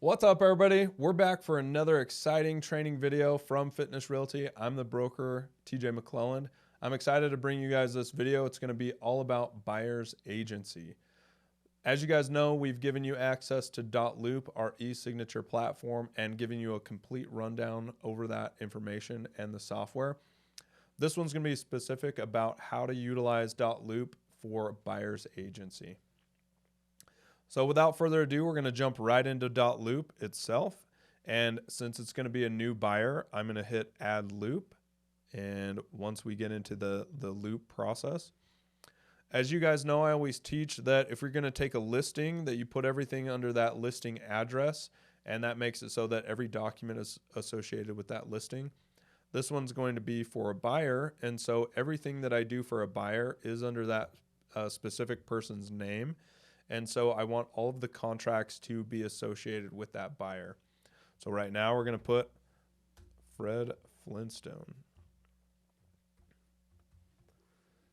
What's up, everybody? We're back for another exciting training video from Fitness Realty. I'm the broker, TJ McClelland. I'm excited to bring you guys this video. It's going to be all about buyer's agency. As you guys know, we've given you access to .loop, our e-signature platform, and giving you a complete rundown over that information and the software. This one's going to be specific about how to utilize .loop for buyer's agency. So without further ado, we're going to jump right into .loop itself. And since it's going to be a new buyer, I'm going to hit add loop. And once we get into the loop process, as you guys know, I always teach that if you're going to take a listing, that you put everything under that listing address, and that makes it so that every document is associated with that listing. This one's going to be for a buyer, and so everything that I do for a buyer is under that specific person's name. And so I want all of the contracts to be associated with that buyer. So right now we're going to put Fred Flintstone.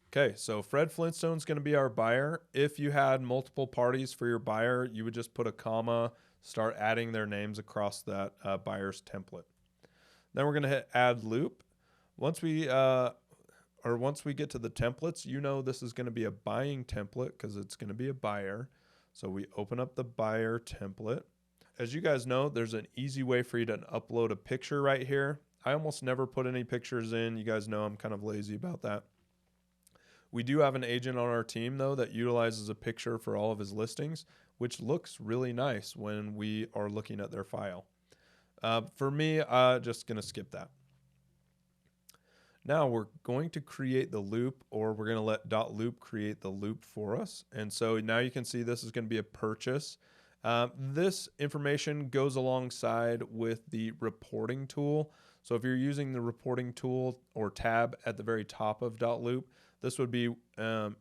Okay, so Fred Flintstone is going to be our buyer. If you had multiple parties for your buyer, you would just put a comma, start adding their names across that buyer's template. Then we're going to hit add loop. Once we get to the templates, you know this is going to be a buying template because it's going to be a buyer. So we open up the buyer template. As you guys know, there's an easy way for you to upload a picture right here. I almost never put any pictures in. You guys know I'm kind of lazy about that. We do have an agent on our team, though, that utilizes a picture for all of his listings, which looks really nice when we are looking at their file. For me, just going to skip that. Now we're going to create the loop, or we're going to let .loop create the loop for us. And so now you can see this is going to be a purchase. This information goes alongside with the reporting tool. So if you're using the reporting tool or tab at the very top of .loop, this would be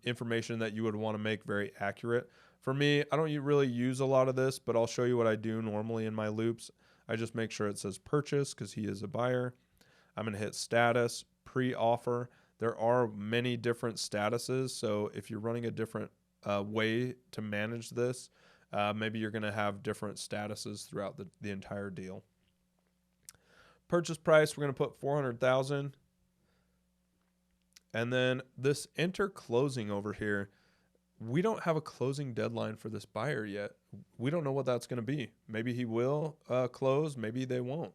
information that you would want to make very accurate. For me, I don't really use a lot of this, but I'll show you what I do normally in my loops. I just make sure it says purchase because he is a buyer. I'm going to hit status, pre-offer. There are many different statuses, so if you're running a different way to manage this, maybe you're going to have different statuses throughout the entire deal. Purchase price, we're going to put $400,000. And then this enter closing over here, we don't have a closing deadline for this buyer yet. We don't know what that's going to be. Maybe he will close, maybe they won't.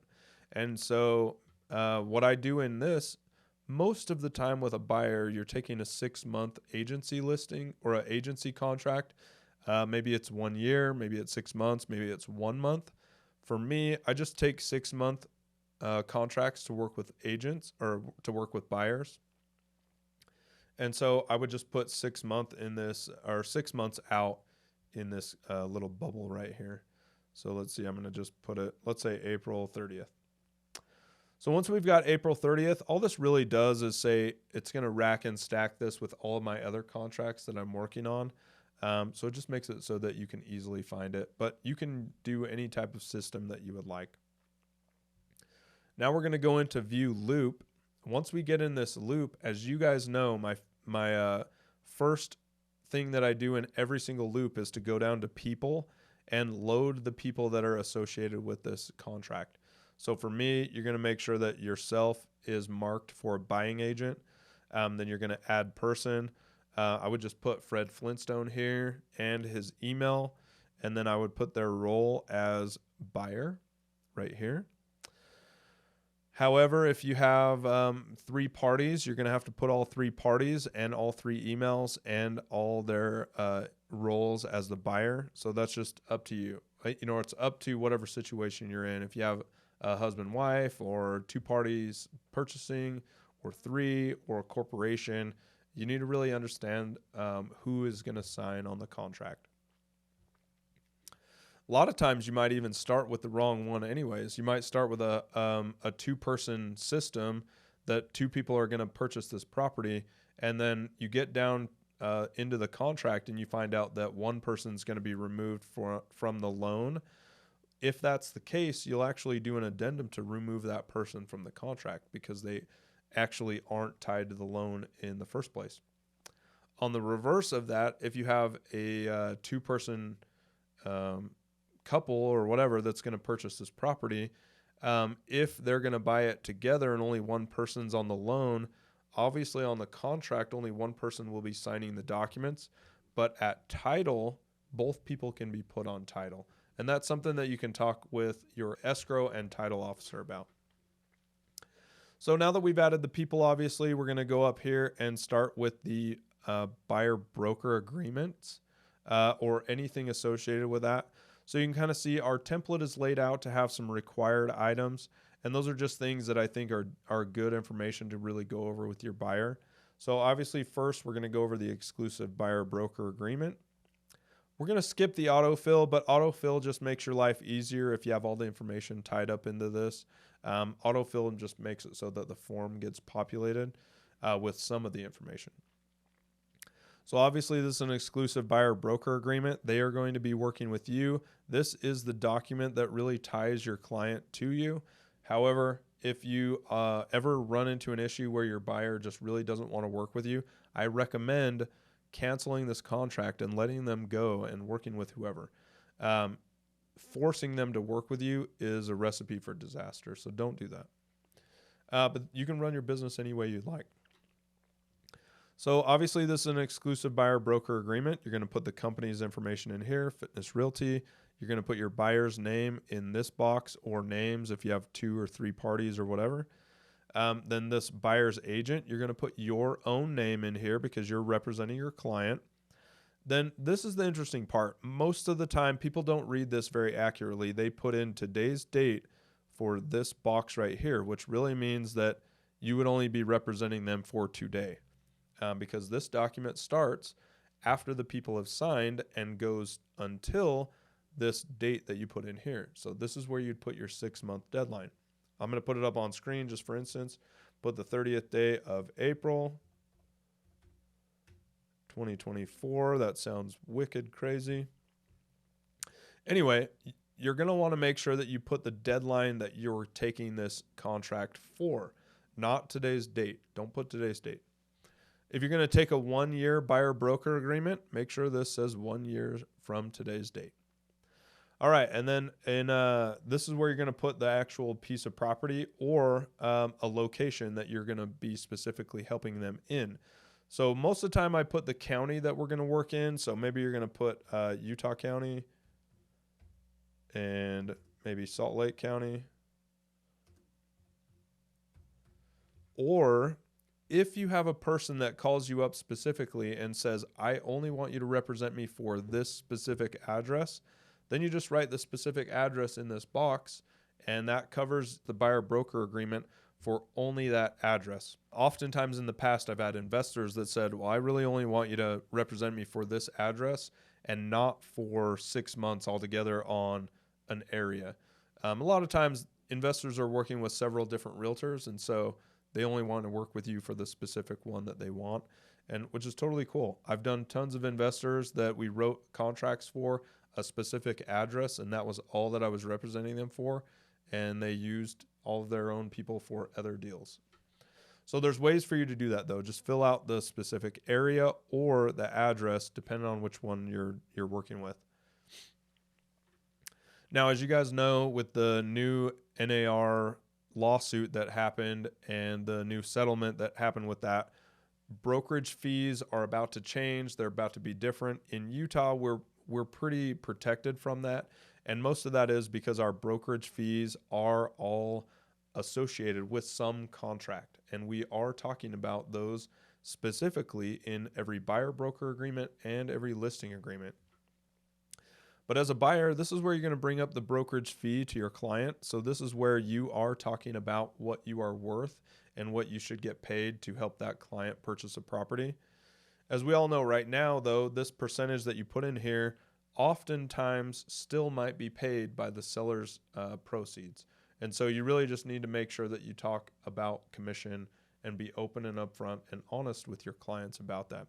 And so what I do in this, most of the time with a buyer, you're taking a 6-month agency listing or an agency contract. Maybe it's 1 year, maybe it's 6 months, maybe it's 1 month. For me, I just take 6-month contracts to work with agents or to work with buyers. And so I would just put 6 months in this, or 6 months out in this little bubble right here. So let's see, I'm going to just put it, let's say April 30th. So once we've got April 30th, all this really does is say it's going to rack and stack this with all of my other contracts that I'm working on. So it just makes it so that you can easily find it, but you can do any type of system that you would like. Now we're going to go into view loop. Once we get in this loop, as you guys know, my first thing that I do in every single loop is to go down to people and load the people that are associated with this contract. So for me, you're going to make sure that yourself is marked for a buying agent. Then you're going to add person. I would just put Fred Flintstone here and his email, and then I would put their role as buyer right here. However, if you have 3 parties, you're going to have to put all 3 parties and all 3 emails and all their roles as the buyer. So that's just up to you. You know, it's up to whatever situation you're in. If you have a husband, wife, or 2 parties purchasing, or 3, or a corporation, you need to really understand who is going to sign on the contract. A lot of times you might even start with the wrong one anyways. You might start with a 2-person system that 2 people are going to purchase this property, and then you get down into the contract and you find out that 1 person's going to be removed from the loan. If that's the case, you'll actually do an addendum to remove that person from the contract because they actually aren't tied to the loan in the first place. On the reverse of that, if you have a 2-person couple or whatever that's going to purchase this property, if they're going to buy it together and only one person's on the loan, obviously on the contract, only one person will be signing the documents, but at title, both people can be put on title. And that's something that you can talk with your escrow and title officer about. So now that we've added the people, obviously, we're going to go up here and start with the buyer broker agreements or anything associated with that. So you can kind of see our template is laid out to have some required items. And those are just things that I think are good information to really go over with your buyer. So obviously, first, we're going to go over the exclusive buyer broker agreement. We're going to skip the autofill, but autofill just makes your life easier if you have all the information tied up into this. Autofill just makes it so that the form gets populated with some of the information. So obviously, this is an exclusive buyer broker agreement. They are going to be working with you. This is the document that really ties your client to you. However, if you ever run into an issue where your buyer just really doesn't want to work with you, I recommend canceling this contract and letting them go and working with whoever. Forcing them to work with you is a recipe for disaster, so don't do that. But you can run your business any way you'd like. So obviously, this is an exclusive buyer broker agreement. You're going to put the company's information in here, Fitness Realty. You're going to put your buyer's name in this box, or names if you have 2 or 3 parties or whatever. Then this buyer's agent, you're going to put your own name in here because you're representing your client. Then this is the interesting part. Most of the time, people don't read this very accurately. They put in today's date for this box right here, which really means that you would only be representing them for today, because this document starts after the people have signed and goes until this date that you put in here. So this is where you'd put your 6-month deadline. I'm going to put it up on screen just for instance. Put the 30th day of April 2024. That sounds wicked crazy. Anyway, you're going to want to make sure that you put the deadline that you're taking this contract for, not today's date. Don't put today's date. If you're going to take a 1-year buyer broker agreement, make sure this says 1 year from today's date. All right, and then this is where you're going to put the actual piece of property or a location that you're going to be specifically helping them in. So most of the time I put the county that we're going to work in. So maybe you're going to put Utah County and maybe Salt Lake County. Or if you have a person that calls you up specifically and says, I only want you to represent me for this specific address, then you just write the specific address in this box, and that covers the buyer broker agreement for only that address. Oftentimes in the past, I've had investors that said, well, I really only want you to represent me for this address and not for 6 months altogether on an area. A lot of times investors are working with several different realtors, and so they only want to work with you for the specific one that they want, and which is totally cool. I've done tons of investors that we wrote contracts for a specific address, and that was all that I was representing them for, and they used all of their own people for other deals. So there's ways for you to do that, though. Just fill out the specific area or the address, depending on which one you're working with. Now, as you guys know, with the new NAR lawsuit that happened and the new settlement that happened with that, brokerage fees are about to change. They're about to be different. In Utah, we're pretty protected from that. And most of that is because our brokerage fees are all associated with some contract. And we are talking about those specifically in every buyer broker agreement and every listing agreement. But as a buyer, this is where you're going to bring up the brokerage fee to your client. So this is where you are talking about what you are worth and what you should get paid to help that client purchase a property. As we all know right now, though, this percentage that you put in here oftentimes still might be paid by the seller's proceeds. And so you really just need to make sure that you talk about commission and be open and upfront and honest with your clients about that.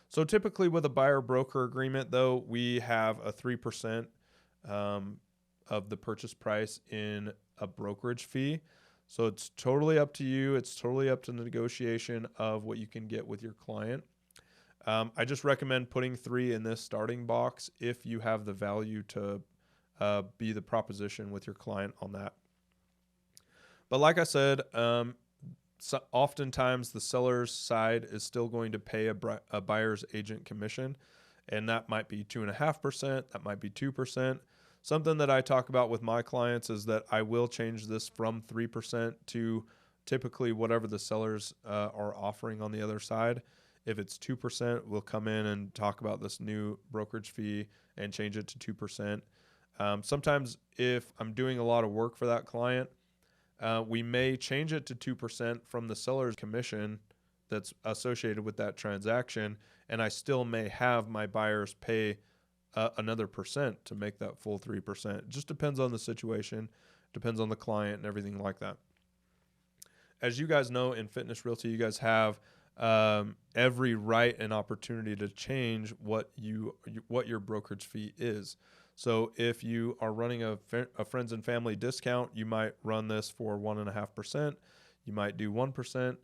So typically with a buyer broker agreement, though, we have a 3% of the purchase price in a brokerage fee. So it's totally up to you. It's totally up to the negotiation of what you can get with your client. I just recommend putting 3 in this starting box if you have the value to be the proposition with your client on that. But like I said, so oftentimes the seller's side is still going to pay a buyer's agent commission, and that might be 2.5%, that might be 2%. Something that I talk about with my clients is that I will change this from 3% to typically whatever the sellers are offering on the other side. If it's 2%, we'll come in and talk about this new brokerage fee and change it to 2%. Sometimes if I'm doing a lot of work for that client, we may change it to 2% from the seller's commission that's associated with that transaction, and I still may have my buyers pay another percent to make that full 3%. It just depends on the situation, depends on the client and everything like that. As you guys know, in Fitness Realty, you guys have every right and opportunity to change what your brokerage fee is. So if you are running a friends and family discount, you might run this for 1.5%. You might do 1%,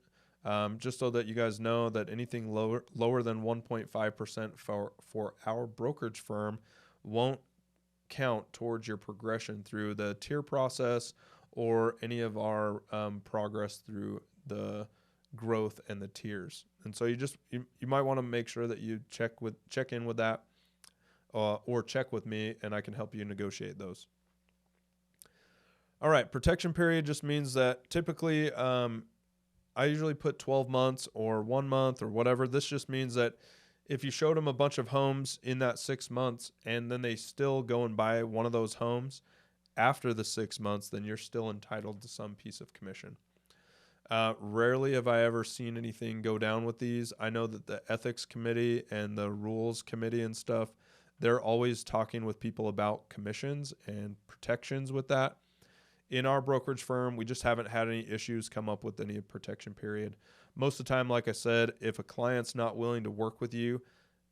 just so that you guys know that anything lower than 1.5% for our brokerage firm won't count towards your progression through the tier process or any of our progress through the growth and the tiers. And so you might want to make sure that you check in with that. Or check with me, and I can help you negotiate those. All right, protection period just means that typically I usually put 12 months or 1 month or whatever. This just means that if you showed them a bunch of homes in that 6 months and then they still go and buy one of those homes after the 6 months, then you're still entitled to some piece of commission. Rarely have I ever seen anything go down with these. I know that the ethics committee and the rules committee and stuff, they're always talking with people about commissions and protections with that. In our brokerage firm, we just haven't had any issues come up with any protection period. Most of the time, like I said, if a client's not willing to work with you,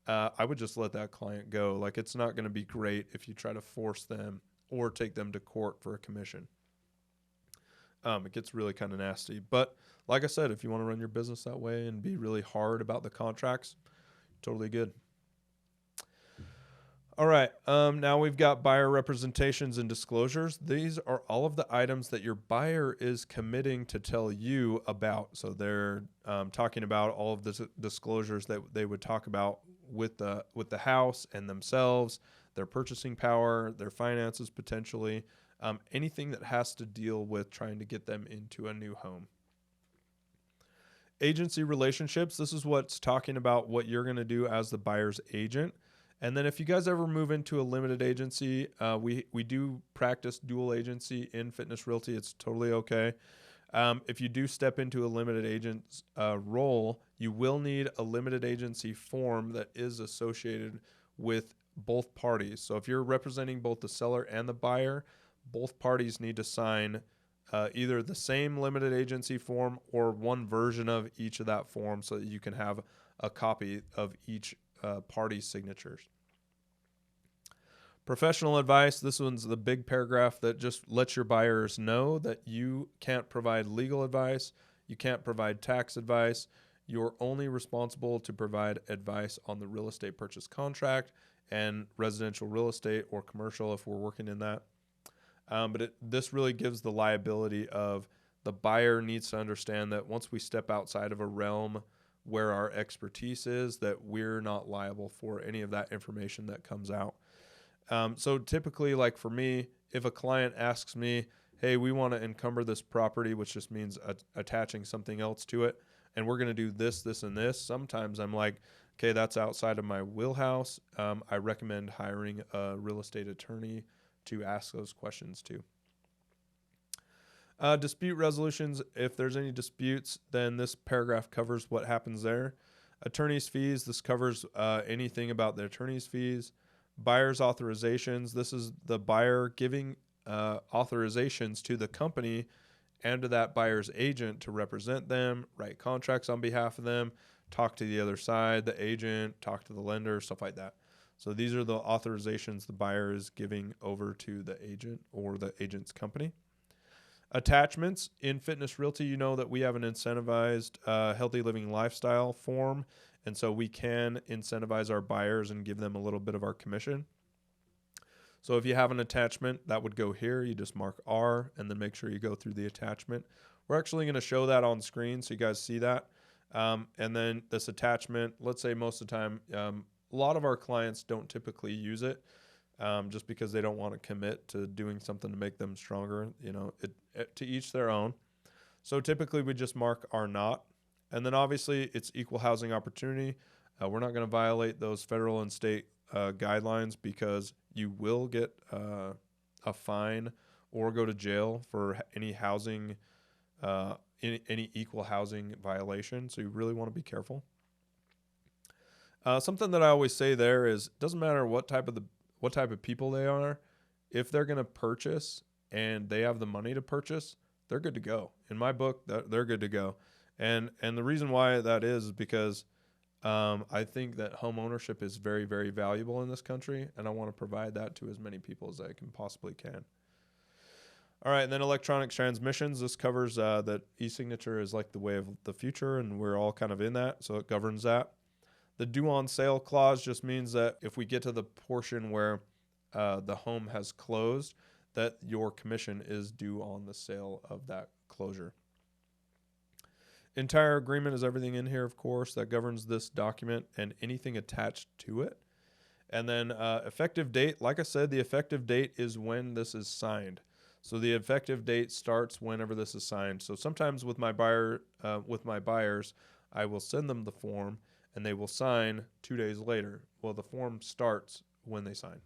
I would just let that client go. Like, it's not going to be great if you try to force them or take them to court for a commission. It gets really kind of nasty. But like I said, if you want to run your business that way and be really hard about the contracts, totally good. All right, now we've got buyer representations and disclosures. These are all of the items that your buyer is committing to tell you about. So they're talking about all of the disclosures that they would talk about with the house and themselves, their purchasing power, their finances potentially, anything that has to deal with trying to get them into a new home. Agency relationships, this is what's talking about what you're going to do as the buyer's agent. And then if you guys ever move into a limited agency, we do practice dual agency in Fitness Realty. It's totally okay. If you do step into a limited agent's role, you will need a limited agency form that is associated with both parties. So if you're representing both the seller and the buyer, both parties need to sign either the same limited agency form or one version of each of that form so that you can have a copy of each party's signatures. Professional advice. This one's the big paragraph that just lets your buyers know that you can't provide legal advice. You can't provide tax advice. You're only responsible to provide advice on the real estate purchase contract and residential real estate or commercial if we're working in that. This really gives the liability of the buyer needs to understand that once we step outside of a realm where our expertise is, that we're not liable for any of that information that comes out. So typically, like for me, if a client asks me, hey, we want to encumber this property, which just means attaching something else to it, and we're going to do this, this, and this, sometimes I'm like, okay, that's outside of my wheelhouse. I recommend hiring a real estate attorney to ask those questions to. Dispute resolutions. If there's any disputes, then this paragraph covers what happens there. Attorney's fees. This covers anything about the attorney's fees. Buyer's authorizations. This is the buyer giving authorizations to the company and to that buyer's agent to represent them, write contracts on behalf of them, talk to the other side, the agent, talk to the lender, stuff like that. So these are the authorizations the buyer is giving over to the agent or the agent's company. Attachments. In Fitness Realty, you know that we have an incentivized healthy living lifestyle form, and so we can incentivize our buyers and give them a little bit of our commission. So if you have an attachment, that would go here. You just mark R and then make sure you go through the attachment. We're actually going to show that on screen so you guys see that. And then this attachment, let's say most of the time, a lot of our clients don't typically use it just because they don't want to commit to doing something to make them stronger. You know, to each their own. So typically we just mark R not. And then obviously it's equal housing opportunity. We're not going to violate those federal and state guidelines because you will get a fine or go to jail for any housing, any equal housing violation. So you really want to be careful. Something that I always say there is, it doesn't matter what type of people they are. If they're going to purchase and they have the money to purchase, they're good to go. In my book, they're good to go. And the reason why that is because I think that home ownership is very, very valuable in this country, and I want to provide that to as many people as I can possibly can. All right, and then electronic transmissions. This covers that e-signature is like the way of the future, and we're all kind of in that, so it governs that. The due on sale clause just means that if we get to the portion where the home has closed, that your commission is due on the sale of that closure. Entire agreement is everything in here, of course, that governs this document and anything attached to it. And then effective date, like I said, the effective date is when this is signed. So the effective date starts whenever this is signed. So sometimes with my buyers, I will send them the form and they will sign 2 days later. Well, the form starts when they sign.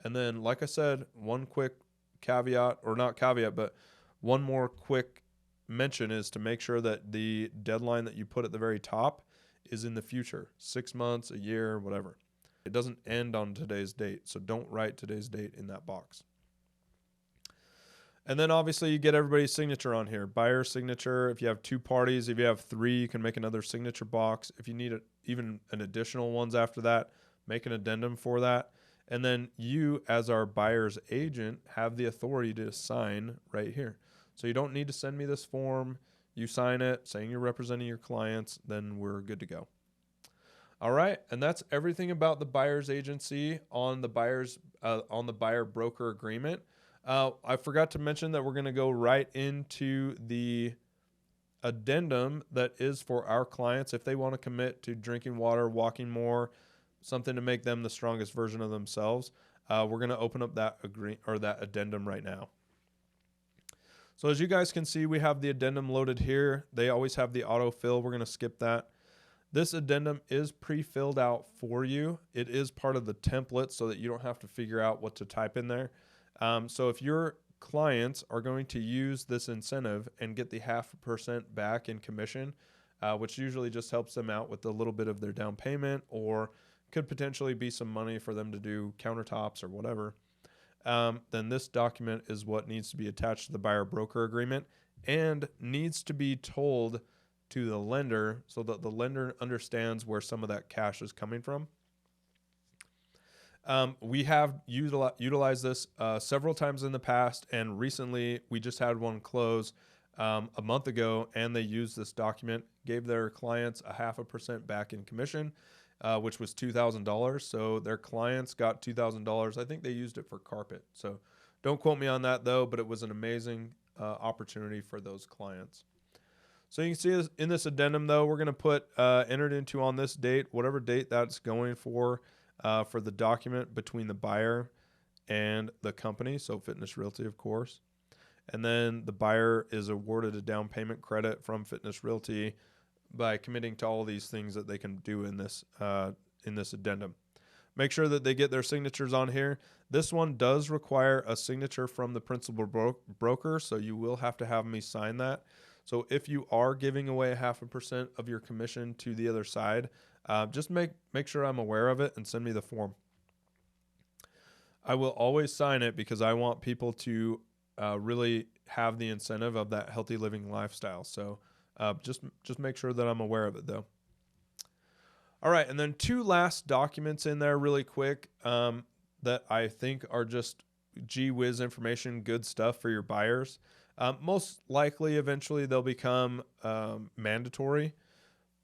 And then, like I said, one quick caveat, or not caveat, but one more quick mention is to make sure that the deadline that you put at the very top is in the future, 6 months, a year, whatever. It doesn't end on today's date, so don't write today's date in that box. And then obviously you get everybody's signature on here. Buyer signature. If you have 2 parties, if you have 3, you can make another signature box. If you need even an additional ones after that, make an addendum for that. And then you, as our buyer's agent, have the authority to sign right here. So you don't need to send me this form. You sign it saying you're representing your clients, then we're good to go. All right, and that's everything about the buyer's agency on the buyer broker agreement. I forgot to mention that we're going to go right into the addendum that is for our clients if they want to commit to drinking water, walking more, something to make them the strongest version of themselves. We're going to open up that addendum right now. So as you guys can see, we have the addendum loaded here. They always have the autofill. We're going to skip that. This addendum is pre-filled out for you. It is part of the template so that you don't have to figure out what to type in there. So if your clients are going to use this incentive and get the 0.5% back in commission, which usually just helps them out with a little bit of their down payment or could potentially be some money for them to do countertops or whatever, then this document is what needs to be attached to the buyer broker agreement and needs to be told to the lender so that the lender understands where some of that cash is coming from. We have utilized this several times in the past, and recently we just had one close a month ago, and they used this document, gave their clients a 0.5% back in commission, which was $2,000. So their clients got $2,000. I think they used it for carpet. So don't quote me on that though, but it was an amazing opportunity for those clients. So you can see in this addendum though, we're going to put entered into on this date, whatever date that's going for the document between the buyer and the company. So Fitness Realty, of course. And then the buyer is awarded a down payment credit from Fitness Realty by committing to all these things that they can do in this addendum. Make sure that they get their signatures on here. This one does require a signature from the principal broker, so you will have to have me sign that. So if you are giving away a 0.5% of your commission to the other side, just make sure I'm aware of it and send me the form. I will always sign it because I want people to really have the incentive of that healthy living lifestyle. So just make sure that I'm aware of it though. All right, and then 2 last documents in there really quick that I think are just gee whiz information, good stuff for your buyers. Most likely, eventually, they'll become mandatory.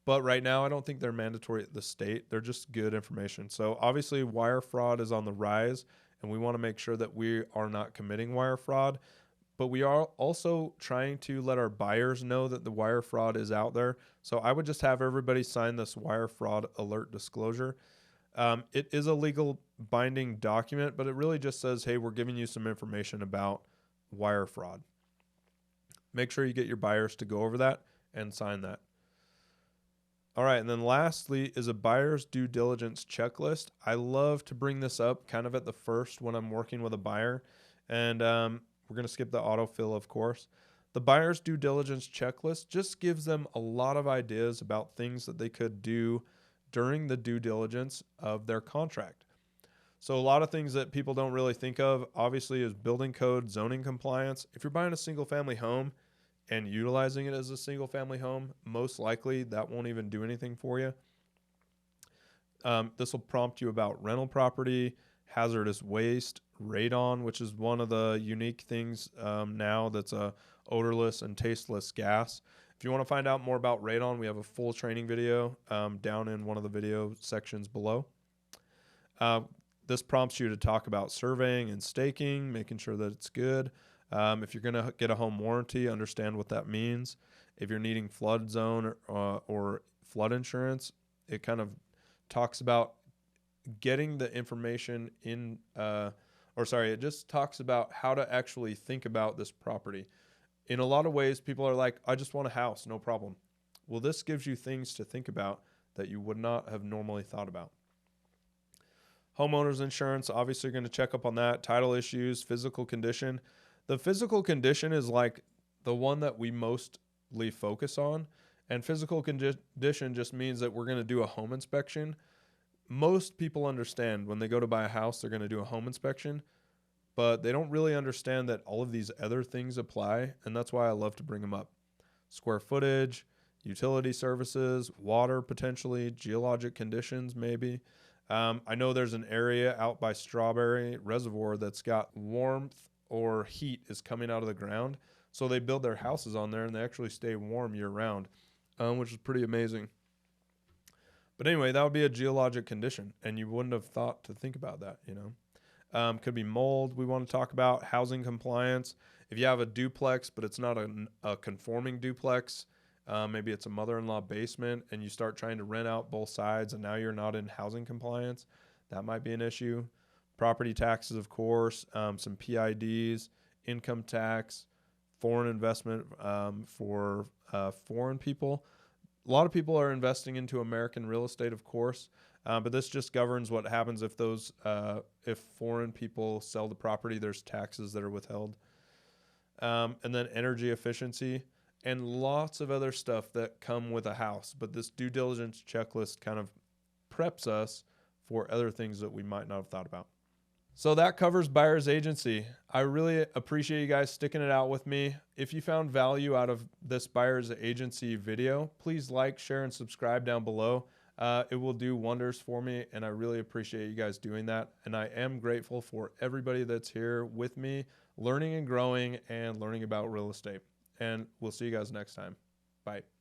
But right now, I don't think they're mandatory at the state. They're just good information. So obviously, wire fraud is on the rise. and we want to make sure that we are not committing wire fraud. But we are also trying to let our buyers know that the wire fraud is out there. So I would just have everybody sign this wire fraud alert disclosure. It is a legal binding document, but it really just says, hey, we're giving you some information about wire fraud. Make sure you get your buyers to go over that and sign that. All right, and then lastly is a buyer's due diligence checklist. I love to bring this up kind of at the first when I'm working with a buyer, and we're going to skip the autofill, of course. The buyer's due diligence checklist just gives them a lot of ideas about things that they could do during the due diligence of their contract. So a lot of things that people don't really think of, obviously, is building code, zoning compliance. If you're buying a single family home and utilizing it as a single family home, most likely that won't even do anything for you. This will prompt you about rental property, hazardous waste, radon, which is one of the unique things now that's a odorless and tasteless gas. If you want to find out more about radon, we have a full training video down in one of the video sections below. This prompts you to talk about surveying and staking, making sure that it's good. If you're going to get a home warranty, understand what that means. If you're needing flood zone or flood insurance, it kind of talks about getting the information in, it just talks about how to actually think about this property. In a lot of ways, people are like, I just want a house, no problem. Well, this gives you things to think about that you would not have normally thought about. Homeowners insurance, obviously, you're going to check up on that. Title issues, physical condition. The physical condition is like the one that we mostly focus on. And physical condition just means that we're going to do a home inspection. Most people understand when they go to buy a house, they're going to do a home inspection, but they don't really understand that all of these other things apply. And that's why I love to bring them up. Square footage, utility services, water potentially, geologic conditions maybe. I know there's an area out by Strawberry Reservoir that's got warmth or heat is coming out of the ground. So they build their houses on there and they actually stay warm year round, which is pretty amazing. But anyway, that would be a geologic condition, and you wouldn't have thought to think about that, you know. Could be mold. We want to talk about housing compliance. If you have a duplex, but it's not a conforming duplex, maybe it's a mother-in-law basement, and you start trying to rent out both sides, and now you're not in housing compliance, that might be an issue. Property taxes, of course, some PIDs, income tax, foreign investment for foreign people. A lot of people are investing into American real estate, of course, but this just governs what happens if if foreign people sell the property. There's taxes that are withheld, and then energy efficiency and lots of other stuff that come with a house. But this due diligence checklist kind of preps us for other things that we might not have thought about. So that covers buyer's agency. I really appreciate you guys sticking it out with me. If you found value out of this buyer's agency video, please like, share, and subscribe down below. It will do wonders for me, and I really appreciate you guys doing that. And I am grateful for everybody that's here with me, learning and growing and learning about real estate. And we'll see you guys next time. Bye.